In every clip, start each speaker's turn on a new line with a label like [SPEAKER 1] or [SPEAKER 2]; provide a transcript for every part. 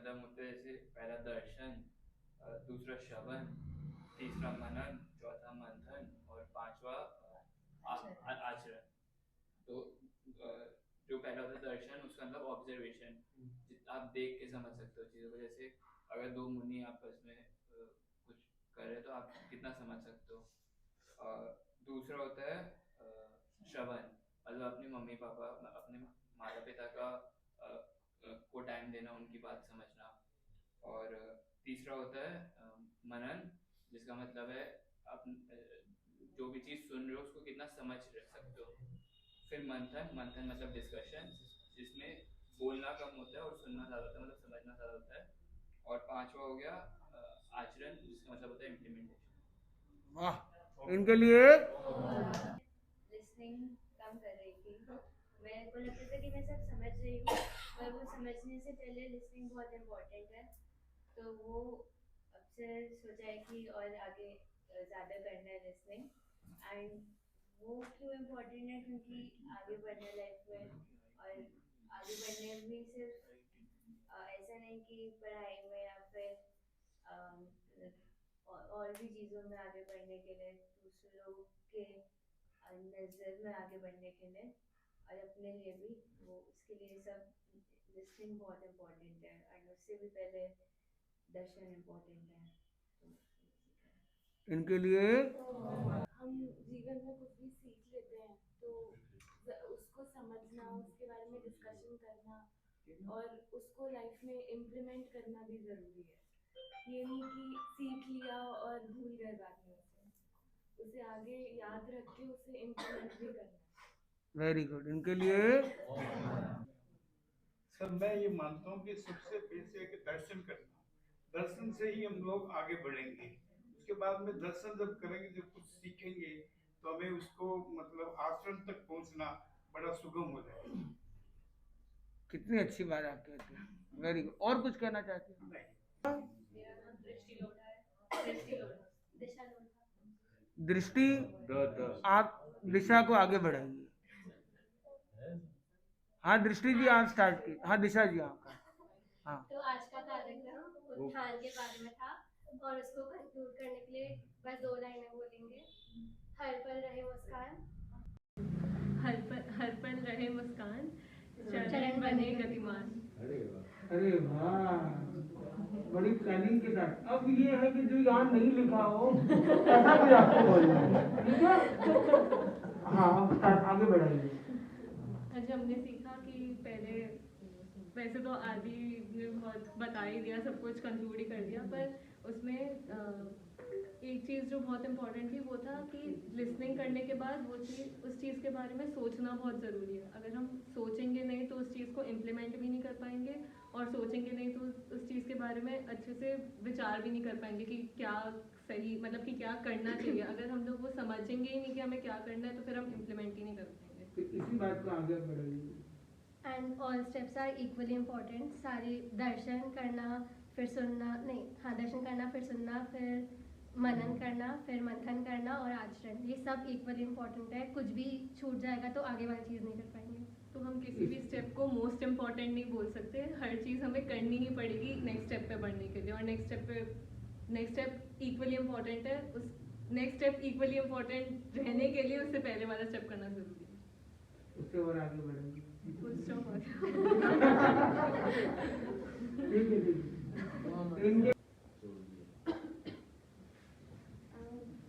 [SPEAKER 1] मतलब होते हैं जैसे पहला दर्शन, दूसरा श्रवण, तीसरा मनन, चौथा मंथन और पांचवा आचरण। तो जो पहला होता है दर्शन, उसका मतलब ऑब्जर्वेशन, आप देख के समझ सकते हो चीज़ों को। जैसे अगर दो मुनि आपस में कुछ कर रहे तो आप कितना समझ सकते हो। दूसरा होता है श्रवण, मतलब अपने मम्मी पापा, अपने माता पिता का को टाइम देना, उनकी बात समझना। और तीसरा होता है मनन, जिसका मतलब है आप जो भी चीज़ सुन रहे हो उसको कितना समझ सकते हो। फिर मंथन, मंथन मतलब डिस्कशन, जिसमें बोलना कम होता है और सुनना ज़्यादा होता है, मतलब समझना ज़्यादा होता है। और पांचवा हो गया आचरण, जिसका मतलब होता है इम्प्लीमेंटेशन।
[SPEAKER 2] वाह, इनके लिए
[SPEAKER 3] लिसनिंग कम कर रही थी। मेरे को लगता था कि मैं सब समझ रही हूँ, पर वो समझने से पहले लिसनिंग बहुत इम्पोर्टेंट है। तो वो अब से सोचा है कि और आगे ज़्यादा करना है लिसनिंग। एंड वो क्यों इम्पोर्टेंट है, क्योंकि आगे बढ़ना लाइफ में, और आगे बढ़ने भी सिर्फ ऐसा नहीं कि पढ़ाई में या फिर अम, और भी चीज़ों में आगे बढ़ने के लिए, दूसरों के नज़र में आगे बढ़ने के लिए, और अपने लिए भी। वो उसके लिए सब लिसनिंग बहुत इम्पोर्टेंट है, और उससे भी पहले दर्शन इम्पोर्टेंट है। तो
[SPEAKER 2] इनके लिए
[SPEAKER 4] हम जीवन में कुछ भी सीख लेते हैं तो उसको समझना, उसके बारे में डिस्कशन करना और उसको लाइफ में इम्प्लीमेंट करना भी ज़रूरी है। ये नहीं कि सीख लिया और भूल गए बाद में उसे आगे याद रख के उसे इम्प्लीमेंट भी करना।
[SPEAKER 2] Very good. इनके लिए
[SPEAKER 5] सर मैं ये मानता हूँ कि सबसे बेसिक दर्शन करना, दर्शन से ही हम लोग आगे बढ़ेंगे। उसके बाद में दर्शन जब करेंगे, जब कुछ सीखेंगे तो हमें उसको मतलब आचरण तक पहुंचना बड़ा सुगम हो जाएगा।
[SPEAKER 2] कितनी अच्छी बात आप कहते हैं, वेरी गुड। और कुछ कहना चाहते हैं?
[SPEAKER 5] नहीं,
[SPEAKER 3] मेरा नाम दृष्टि लोढ़ा है। दृष्टि लोढ़ा, दिशा लोढ़ा।
[SPEAKER 2] दृष्टि, आप दिशा को आगे बढ़ाइए। हाँ दृष्टि जी, आप स्टार्ट की। हाँ दिशा जी, आपका। हाँ
[SPEAKER 3] तो आज का कार्यक्रम उत्थान के बारे में था, और उसको कंक्लूड करने के लिए बस 2 लाइनें बोलेंगे। हर पल रहे मुस्कान,
[SPEAKER 4] हर पल रहे मुस्कान, चरण बने गतिमान।
[SPEAKER 2] अरे वाह, बड़ी प्लानिंग के साथ। अब ये है कि जो यहाँ नहीं लिखा हो ऐसा भी आपको बोलना है, ठीक है? हाँ आगे बढ़ाइए।
[SPEAKER 4] आज हमने सीखा कि पहले, वैसे तो आदि ने बहुत बता ही दिया, सब कुछ कंक्लूड ही कर दिया, पर उसमें एक चीज़ जो बहुत इम्पोर्टेंट थी वो था कि लिसनिंग करने के बाद वो चीज़, उस चीज़ के बारे में सोचना बहुत ज़रूरी है। अगर हम सोचेंगे नहीं तो उस चीज़ को इम्प्लीमेंट भी नहीं कर पाएंगे, और सोचेंगे नहीं तो उस चीज़ के बारे में अच्छे से विचार भी नहीं कर पाएंगे कि क्या सही, मतलब कि क्या करना चाहिए। अगर हम लोग वो समझेंगे ही नहीं कि हमें क्या करना है तो फिर हम इम्प्लीमेंट ही नहीं कर पाएंगे।
[SPEAKER 2] तो इसी बात को आगे बढ़ाइए।
[SPEAKER 3] And all steps are equally important. सारे दर्शन करना, फिर सुनना, नहीं हाँ, दर्शन करना, फिर सुनना, फिर मनन करना, फिर मंथन करना और आचरण, ये सब इक्वली इम्पोर्टेंट है। कुछ भी छूट जाएगा तो आगे वाली चीज़ नहीं कर पाएंगे।
[SPEAKER 4] तो हम किसी भी स्टेप को मोस्ट इम्पॉर्टेंट नहीं बोल सकते, हर चीज़ हमें करनी ही पड़ेगी नेक्स्ट स्टेप पे बढ़ने के लिए, और नेक्स्ट स्टेप इक्वली इम्पॉर्टेंट है। उस नेक्स्ट स्टेप इक्वली इम्पॉर्टेंट रहने के लिए उससे पहले वाला स्टेप करना ज़रूरी है।
[SPEAKER 2] उससे और आगे बढ़ाइए।
[SPEAKER 4] फुल स्टॉप हो गया।
[SPEAKER 2] ठीक है, ठीक है। इनके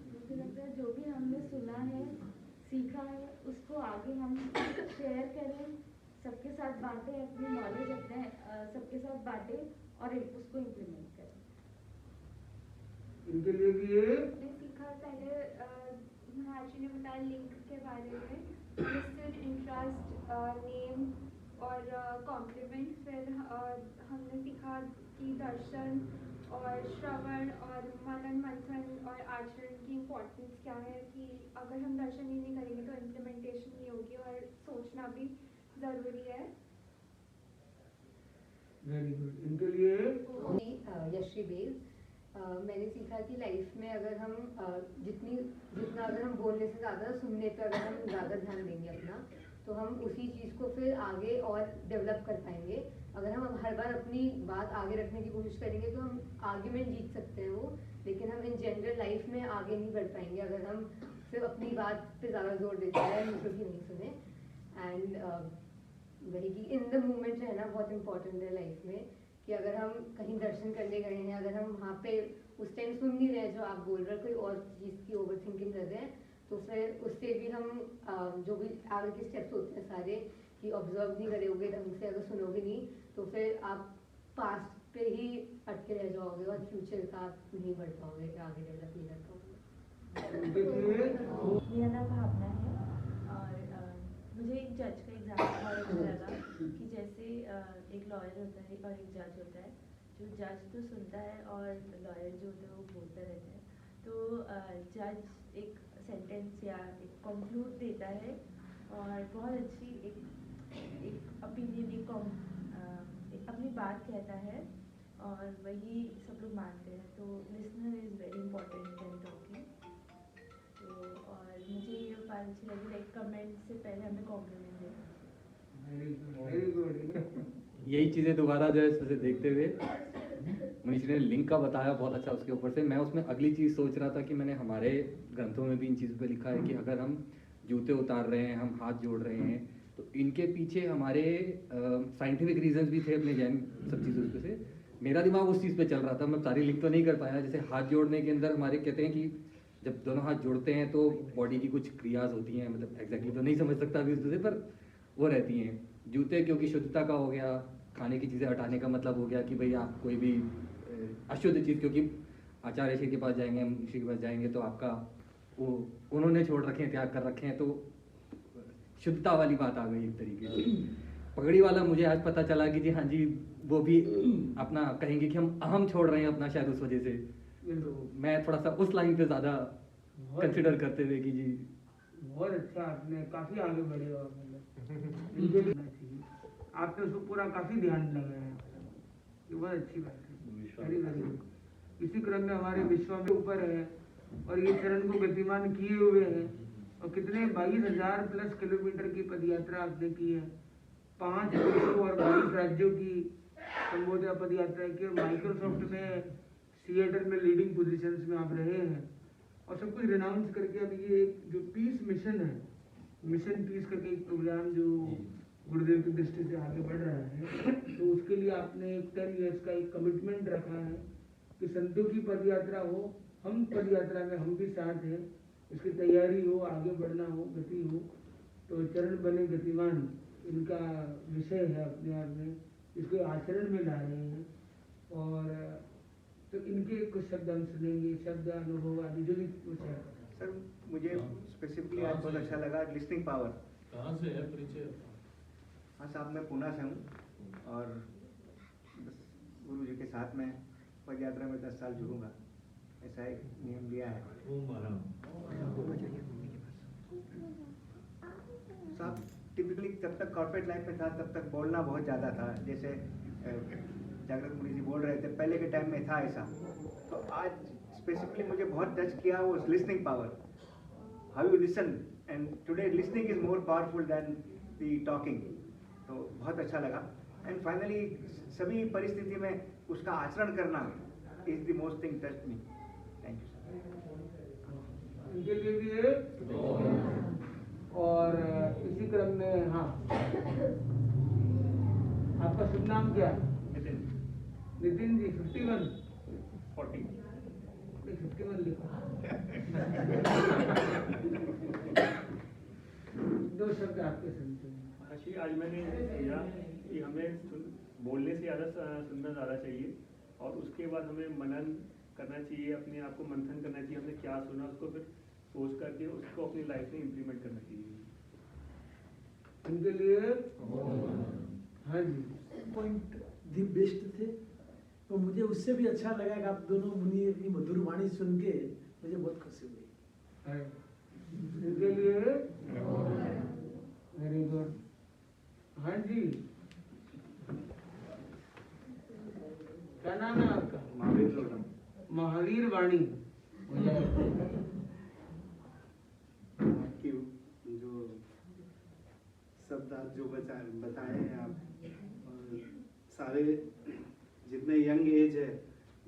[SPEAKER 4] मुझे लगता है जो भी हमने सुना है, सीखा है, उसको आगे हम शेयर करें, सबके साथ बांटें, अपनी नॉलेज अपने सबके साथ बांटें और उसको इम्प्लीमेंट करें।
[SPEAKER 2] इनके लिए भी ये
[SPEAKER 6] मैंने सीखा पहले, महर्षि ने बताया लिंक के बारे में, लिस्ट, इंटरेस्ट, नेम और कॉम्प्लीमेंट। फिर हमने सीखा कि दर्शन और श्रवण और मनन मंथन और आचरण की इम्पोर्टेंस क्या है, कि अगर हम दर्शन ही नहीं करेंगे तो इम्प्लीमेंटेशन नहीं होगी, और सोचना भी ज़रूरी है।
[SPEAKER 2] Very good. इनके लिए
[SPEAKER 7] यश्री बेल। मैंने सीखा कि लाइफ में अगर हम जितना अगर हम बोलने से ज़्यादा सुनने पर अगर हम ज़्यादा ध्यान देंगे अपना, तो हम उसी चीज़ को फिर आगे और डेवलप कर पाएंगे। अगर हम हर बार अपनी बात आगे रखने की कोशिश करेंगे तो हम आर्ग्यूमेंट जीत सकते हैं वो, लेकिन हम इन जनरल लाइफ में आगे नहीं बढ़ पाएंगे अगर हम सिर्फ अपनी बात पे ज़्यादा जोर देते हैं, दूसरों की नहीं सुने। एंड वही कि इन द मोमेंट रहना बहुत इंपॉर्टेंट है लाइफ में, कि अगर हम कहीं दर्शन करने गए हैं, अगर हम वहाँ पे उस टाइम सुन नहीं रहे जो आप बोल रहे हो, कोई और चीज़ की ओवर थिंकिंग कर रहे हैं, तो फिर उससे भी हम जो भी आगे के स्टेप्स होते हैं सारे, कि ऑब्जर्व नहीं करोगे ढंग से, अगर सुनोगे नहीं तो फिर आप पास्ट पे ही अटके रह जाओगे और फ्यूचर का आप नहीं बढ़ पाओगे, कि आगे डेवलप नहीं कर पाओगे।
[SPEAKER 8] मेरा नाम भावना है और मुझे एक जज का एग्जाम्पल बहुत अच्छा लगा कि जैसे एक लॉयर होता है और एक जज होता है। जो जज तो सुनता है और लॉयर जो होता है वो बोलता रहता है। तो जज एक सेंटेंस या एक कंक्लूड देता है और बहुत अच्छी एक ओपिनियन, एक अपनी बात कहता है और वही सब लोग मानते हैं। तो listener is very important in talking. तो और मुझे ये बात अच्छी लगी, लाइक कमेंट से पहले हमें कॉम्प्लीमेंट देना।
[SPEAKER 2] Very good.
[SPEAKER 9] यही चीज़ें दोबारा जो है इसमें से देखते हुए मनीष ने लिंक का बताया बहुत अच्छा, उसके ऊपर से मैं उसमें अगली चीज़ सोच रहा था कि मैंने हमारे ग्रंथों में भी इन चीज़ों पे लिखा है कि अगर हम जूते उतार रहे हैं, हम हाथ जोड़ रहे हैं, तो इनके पीछे हमारे साइंटिफिक रीजंस भी थे अपने जैन सब चीज़ों पे से। मेरा दिमाग उस चीज़ पे चल रहा था, मैं सारी लिंक तो नहीं कर पाया। जैसे हाथ जोड़ने के अंदर हमारे कहते हैं कि जब दोनों हाथ जोड़ते हैं तो बॉडी की कुछ क्रियाज होती हैं, मतलब एग्जैक्टली तो नहीं समझ सकता अभी उस दूसरे पर, वो रहती हैं। जूते क्योंकि शुद्धता का हो गया, खाने की चीज़ें हटाने का मतलब हो गया कि भाई आप कोई भी अशुद्ध चीज़, क्योंकि आचार्य श्री के पास जाएंगे, हम ऋषि के पास जाएंगे तो आपका वो उन्होंने छोड़ रखे हैं, त्याग कर रखे हैं, तो शुद्धता वाली बात आ गई एक तरीके से। पगड़ी वाला मुझे आज पता चला कि जी हाँ जी वो भी अपना कहेंगे कि हम अहम छोड़ रहे हैं अपना, शायद उस वजह से। तो मैं थोड़ा सा उस लाइन पे ज़्यादा कंसिडर करते हुए कि जी
[SPEAKER 2] बहुत अच्छा, आपने काफ़ी आगे बढ़े हो, मतलब इनके लिए चाहिए आपने उसको पूरा काफ़ी ध्यान लगाया है, ये बहुत अच्छी बात है। Very very good. इसी क्रम में हमारे विश्व में ऊपर है और ये चरण को गतिमान किए हुए हैं और कितने 22,000 प्लस किलोमीटर की पद यात्रा आपने की है, 5 देशों और 22 राज्यों की संबोधित पद यात्रा की, और माइक्रोसॉफ्ट में सिएटल में लीडिंग पोजीशंस में आप रहे हैं और सब कुछ रिनाउंस करके अब ये जो पीस मिशन है, मिशन पीस करके एक प्रोग्राम जो गुरुदेव की दृष्टि से आगे बढ़ रहा है, तो उसके लिए आपने 10 इयर्स का एक कमिटमेंट रखा है कि संतों की पद यात्रा हो, हम पद यात्रा में हम भी साथ हैं, इसकी तैयारी हो, आगे बढ़ना हो, गति हो, तो चरण बने गतिमान इनका विषय है अपने आप में, इसको आचरण में ला रहे हैं। और तो इनके कुछ शब्द हम सुनेंगे, शब्द अनुभव आदि जो भी कुछ है।
[SPEAKER 10] सर मुझे स्पेसिफिकली आज बहुत अच्छा लगा लिसनिंग पावर।
[SPEAKER 11] कहाँ से है परिचय?
[SPEAKER 10] हाँ साहब, मैं पुणे से हूँ और गुरु जी के साथ में पद यात्रा में 10 साल जुड़ूंगा, ऐसा एक नियम लिया है। साहब टिपिकली जब तक कॉर्पोरेट लाइफ में था तब तक बोलना बहुत ज़्यादा था, जैसे जागृत मुनि जी बोल रहे थे पहले के टाइम में था ऐसा। तो आज स्पेसिफिकली मुझे बहुत टच किया वो listening power, how you listen, and today listening is more powerful than the talking. तो बहुत अच्छा लगा। एंड फाइनली सभी परिस्थिति में उसका आचरण करना is the most thing touch me. Thank you.
[SPEAKER 2] इनके लिए भी है। और इसी क्रम में हाँ, आपका शुभ नाम क्या है? नितिन जी। 51
[SPEAKER 1] 40
[SPEAKER 2] 51 लिखो। 2 शब्द आपके सुनते हैं।
[SPEAKER 12] अच्छी, आज मैंने किया कि हमें बोलने से ज़्यादा सुनना ज़्यादा चाहिए और उसके बाद हमें मनन करना चाहिए, अपने आप को मंथन करना चाहिए, हमने क्या सुना उसको फिर सोच करके उसको अपनी लाइफ में इम्प्लीमेंट करना चाहिए।
[SPEAKER 2] उनके लिए हाँ जी,
[SPEAKER 11] पॉइंट दी बेस्ट थे। तो मुझे उससे भी अच्छा लगा कि आप दोनों मुनि की मधुर वाणी सुन के मुझे बहुत खुशी हुई।
[SPEAKER 2] इनके लिए वेरी गुड। हाँ जी, क्या नाम है आपका? महावीर वाणी।
[SPEAKER 13] आपकी जो शब्द आप जो बताए हैं आप,
[SPEAKER 10] सारे जितने यंग एज है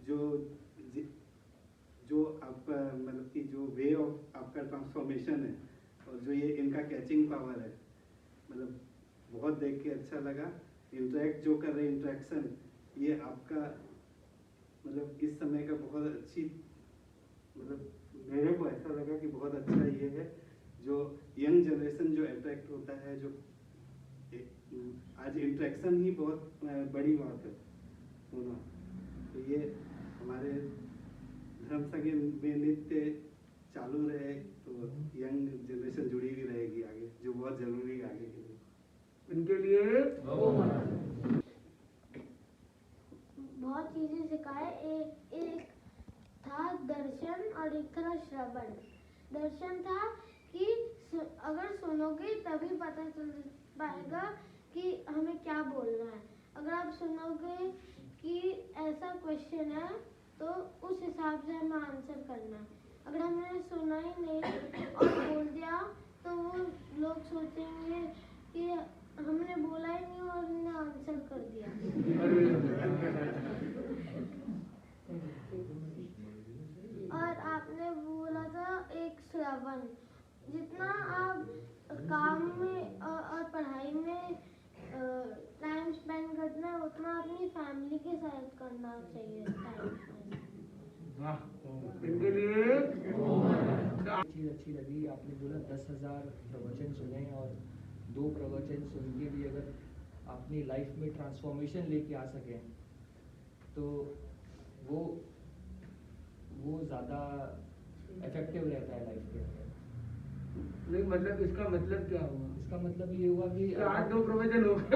[SPEAKER 10] जो जो आपका मतलब कि जो वे ऑफ आपका ट्रांसफॉर्मेशन है और जो ये इनका कैचिंग पावर है, मतलब बहुत देख के अच्छा लगा। इंटरेक्ट जो कर रहे हैं, इंटरेक्शन ये आपका मतलब इस समय का बहुत अच्छी, मतलब मेरे को ऐसा लगा कि बहुत अच्छा ये है जो यंग जनरेशन जो अट्रैक्ट होता है, जो आज इंटरेक्शन ही बहुत बड़ी बात है होना। तो ये हमारे धर्म संघ में नित्य चालू रहे तो यंग जनरेशन जुड़ी भी रहेगी आगे, जो बहुत जरूरी है आगे के लिए।
[SPEAKER 2] इनके लिए
[SPEAKER 13] बहुत चीजें सिखाए। एक था दर्शन और एक था श्रवण। दर्शन था कि अगर सुनोगे तभी पता चल पाएगा कि हमें क्या बोलना है। अगर आप सुनोगे कि ऐसा क्वेश्चन है तो उस हिसाब से हमें आंसर करना है। अगर हमने सुना ही नहीं और बोल दिया तो वो लोग सोचेंगे कि हमने बोला ही नहीं और उन्होंने आंसर कर दिया। और आपने बोला था एक श्रवण। जितना आप काम में और पढ़ाई में टाइम स्पेंड करना है उतना अपनी फैमिली के साथ करना चाहिए टाइम स्पेंड।
[SPEAKER 2] इनके लिए
[SPEAKER 14] चीज़ अच्छी लगी, आपने बोला 10,000 प्रवचन सुने और 2 प्रवचन सुन के भी अगर अपनी लाइफ में ट्रांसफॉर्मेशन लेके आ सकें तो वो ज़्यादा इफेक्टिव रहता है लाइफ के अंदर।
[SPEAKER 2] नहीं मतलब इसका मतलब क्या हुआ?
[SPEAKER 14] इसका मतलब ये हुआ कि
[SPEAKER 2] आज 2 प्रवचन हो गए।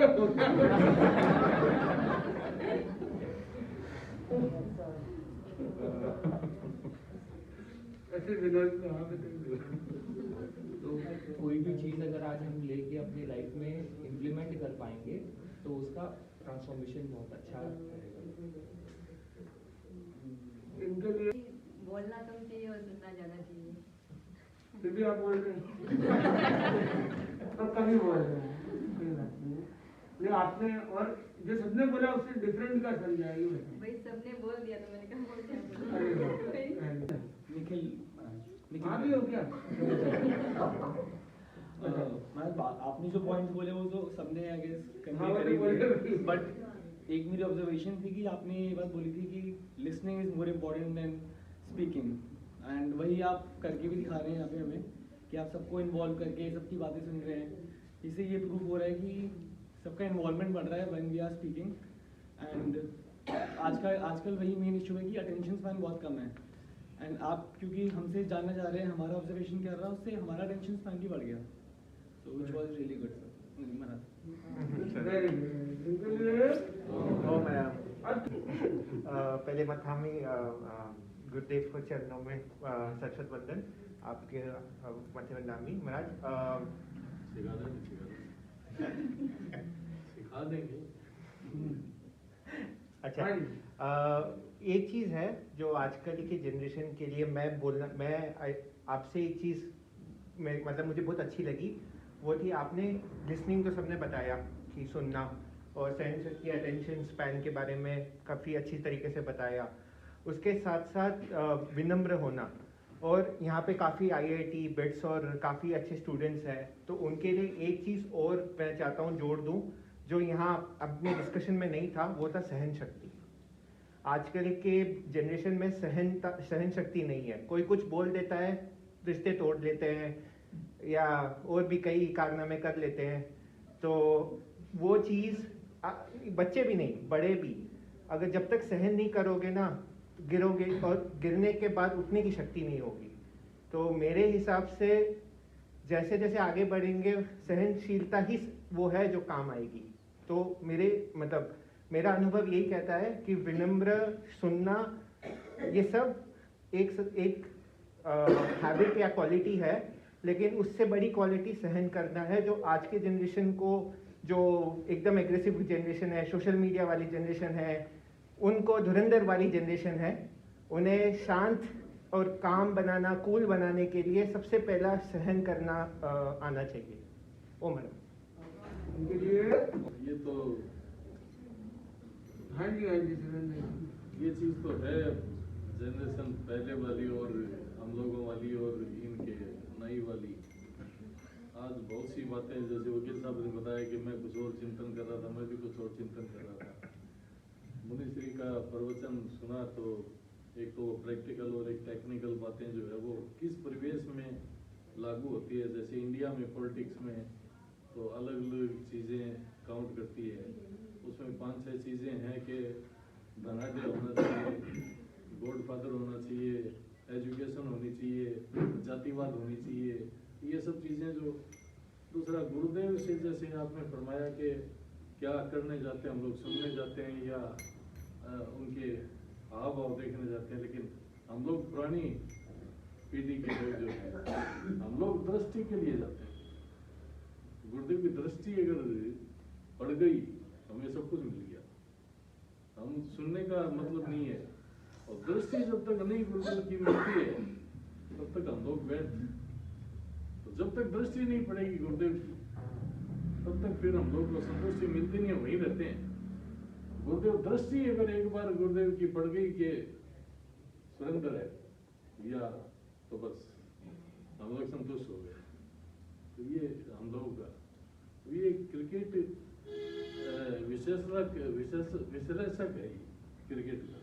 [SPEAKER 2] ऐसे विनोद
[SPEAKER 14] तो कोई भी चीज़ अगर आज हम लेके अपनी लाइफ में इम्प्लीमेंट कर पाएंगे तो उसका ट्रांसफॉर्मेशन बहुत अच्छा रहेगा।
[SPEAKER 2] इनके लिए
[SPEAKER 7] बोलना कम चाहिए और सुनना ज़्यादा चाहिए।
[SPEAKER 2] फिर भी आप बोल रहे हैं तो कभी बोल रहे हैं, कोई बात नहीं। नहीं आपने और जो सबने बोला उससे डिफरेंट का समझा ये
[SPEAKER 7] भाई सबने बोल दिया तो मैंने कहा बोल क्या
[SPEAKER 2] अरे
[SPEAKER 7] बोला।
[SPEAKER 14] निखिल
[SPEAKER 2] आ भी हो क्या?
[SPEAKER 15] आपने जो पॉइंट्स बोले वो तो सबने आई गेस
[SPEAKER 2] हाँ,
[SPEAKER 15] कन्वे
[SPEAKER 2] बोले।
[SPEAKER 15] करेंगे, बट एक मेरी ऑब्जर्वेशन थी कि आपने ये बात बोली थी कि listening is more important then speaking, and वही आप करके भी दिखा रहे हैं यहाँ पे हमें कि आप सबको इन्वॉल्व करके सबकी बातें सुन रहे हैं। इससे ये प्रूफ हो रहा है कि सबका इन्वॉल्वमेंट बढ़ रहा है when we are speaking. And आजकल वही मेन इशू है कि अटेंशन स्पैन बहुत कम है। एंड आप क्योंकि हमसे जानना चाह रहे हैं, हमारा ऑब्जर्वेशन क्या रहा, उससे हमारा अटेंशन स्पैन भी बढ़ गया। So which was really good sir.
[SPEAKER 10] पहले मथामी गुरुदेव को चरणों में सरस्वत वंदन आपके मथुरनामी महाराज।
[SPEAKER 12] सिखा देंगे।
[SPEAKER 10] अच्छा, एक चीज़ है जो आजकल की जनरेशन के लिए मैं आपसे एक चीज़ मतलब मुझे बहुत अच्छी लगी, वो थी आपने लिसनिंग तो सबने बताया कि सुनना, और सेंस की अटेंशन स्पैन के बारे में काफ़ी अच्छी तरीके से बताया। उसके साथ साथ विनम्र होना, और यहाँ पे काफ़ी IIT बिट्स और काफ़ी अच्छे स्टूडेंट्स हैं, तो उनके लिए एक चीज़ और मैं चाहता हूँ जोड़ दूँ जो यहाँ अपने डिस्कशन में नहीं था, वो था सहन शक्ति। आजकल के जनरेशन में सहन शक्ति नहीं है। कोई कुछ बोल देता है, रिश्ते तोड़ लेते हैं या और भी कई कारनामे कर लेते हैं। तो वो चीज़ बच्चे भी नहीं, बड़े भी, अगर जब तक सहन नहीं करोगे ना, गिरोगे और गिरने के बाद उठने की शक्ति नहीं होगी। तो मेरे हिसाब से जैसे जैसे आगे बढ़ेंगे सहनशीलता ही वो है जो काम आएगी। तो मेरा अनुभव यही कहता है कि विनम्र सुनना ये सब एक हैबिट या क्वालिटी है, लेकिन उससे बड़ी क्वालिटी सहन करना है, जो आज के जनरेशन को, जो एकदम एग्रेसिव जनरेशन है, सोशल मीडिया वाली जनरेशन है, उनको धुरंधर वाली जनरेशन है, उन्हें शांत और काम बनाना, कूल बनाने के लिए सबसे पहला सहन करना आना चाहिए। ओ मैडम
[SPEAKER 2] उनके लिए
[SPEAKER 12] ये तो
[SPEAKER 2] हाँ जी सुरेंद्र जी।
[SPEAKER 16] ये चीज़ तो है जनरेशन पहले वाली और हम लोगों वाली और इनके नई वाली। आज बहुत सी बातें जैसे वकील साहब ने बताया कि मैं कुछ और चिंतन कर रहा था, मैं भी कुछ और चिंतन कर रहा था। मुनिश्री का प्रवचन सुना तो एक तो प्रैक्टिकल और एक टेक्निकल बातें जो है वो किस परिवेश में लागू होती है। जैसे इंडिया में पॉलिटिक्स में तो अलग अलग चीज़ें काउंट करती है, उसमें 5-6 चीज़ें हैं कि धनाढ़ होना चाहिए, गॉडफादर होना चाहिए, एजुकेशन होनी चाहिए, जातिवाद होनी चाहिए, ये सब चीज़ें जो। दूसरा गुरुदेव से जैसे आपने फरमाया कि क्या करने जाते हैं हम लोग, सुनने जाते हैं या उनके हाव भाव देखने जाते हैं, लेकिन हम लोग पुरानी पीढ़ी के लोग जो है हम लोग दृष्टि के लिए जाते हैं। गुरुदेव की दृष्टि अगर पड़ गई हमें सब कुछ मिल गया। हम सुनने का मतलब नहीं है, और दृष्टि जब तक नहीं गुरुदेव की मिलती है तब तक हम लोग व्यर्थ। तो जब तक दृष्टि नहीं पड़ेगी गुरुदेव की तब तक फिर हम लोग को संतुष्टि मिलती नहीं है, वहीं रहते हैं। गुरुदेव दृष्टि अगर एक बार गुरुदेव की पड़ गई कि सुरेंद्र है या तो बस हम लोग संतुष्ट हो गए। तो ये हम लोगों का ये क्रिकेट विश्लेषक है, क्रिकेट का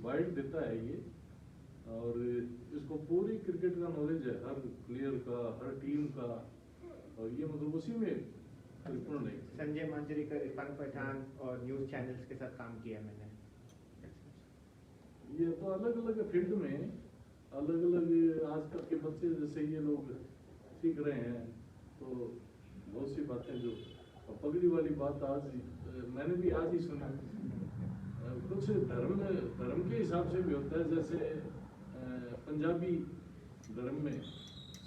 [SPEAKER 16] वाइड देता है ये, और इसको पूरी क्रिकेट का नॉलेज है, हर प्लेयर का, हर टीम का, और ये मतलब उसी में परिपूर्ण है।
[SPEAKER 10] संजय मांजरेकर, इरफान पठान और न्यूज़ चैनल्स के साथ काम किया मैंने।
[SPEAKER 16] ये तो अलग अलग फील्ड में अलग अलग आजकल के बच्चे जैसे ये लोग सीख रहे हैं, तो बहुत सी बातें जो पगड़ी वाली बात आज मैंने भी आज ही सुना। कुछ धर्म के हिसाब से भी होता है, जैसे पंजाबी धर्म में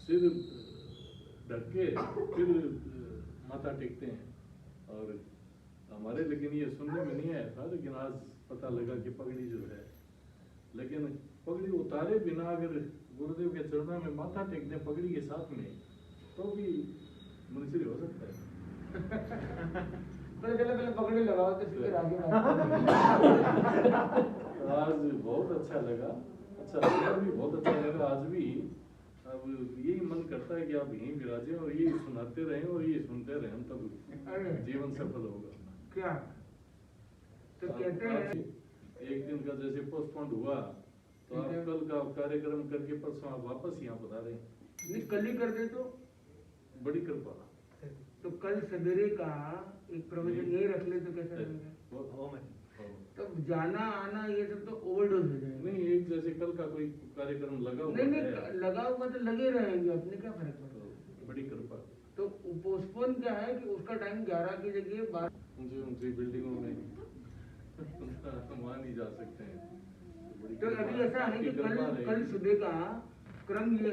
[SPEAKER 16] सिर ढक के फिर माथा टेकते हैं, और हमारे लेकिन ये सुनने में नहीं आया था, लेकिन आज पता लगा कि पगड़ी जो है, लेकिन पगड़ी उतारे बिना अगर गुरुदेव के चरणों में माथा टेक दें पगड़ी के साथ में तो भी मुनिश्री हो सकता है।
[SPEAKER 2] पहले पगड़ी लगाओ तो फिर आगे
[SPEAKER 16] आज बहुत अच्छा लगा, अच्छा भी बहुत अच्छा लगा आज भी। अब यही मन करता है कि आप यहीं विराजें और यही सुनाते रहें और यही सुनते रहें, हम तब जीवन सफल होगा।
[SPEAKER 2] क्या तो कहते हैं
[SPEAKER 16] एक दिन का जैसे पोस्टपोन हुआ तो आप कल का कार्यक्रम करके परसों आप वापस यहाँ बता रहे हैं।
[SPEAKER 2] कल ही कर दे तो
[SPEAKER 16] बड़ी कृपा।
[SPEAKER 2] तो कल सवेरे का एक प्रवचन यही रख ले तो कैसा लगेगा? तो जाना आना ये सब तो ओवरडोज हो जाएगा।
[SPEAKER 16] नहीं, एक जैसे कल का कोई कार्यक्रम लगा हुआ
[SPEAKER 2] नहीं लगा हुआ तो लगे रहेंगे, अपने क्या फर्क पड़ता।
[SPEAKER 16] बड़ी कृपा।
[SPEAKER 2] तो पोस्टपोन क्या है कि उसका टाइम 11 की जगह
[SPEAKER 16] 12 ऊंची बिल्डिंगों में वहाँ नहीं जा सकते हैं।
[SPEAKER 2] तो अभी ऐसा है कि कल सुबह का क्रम ये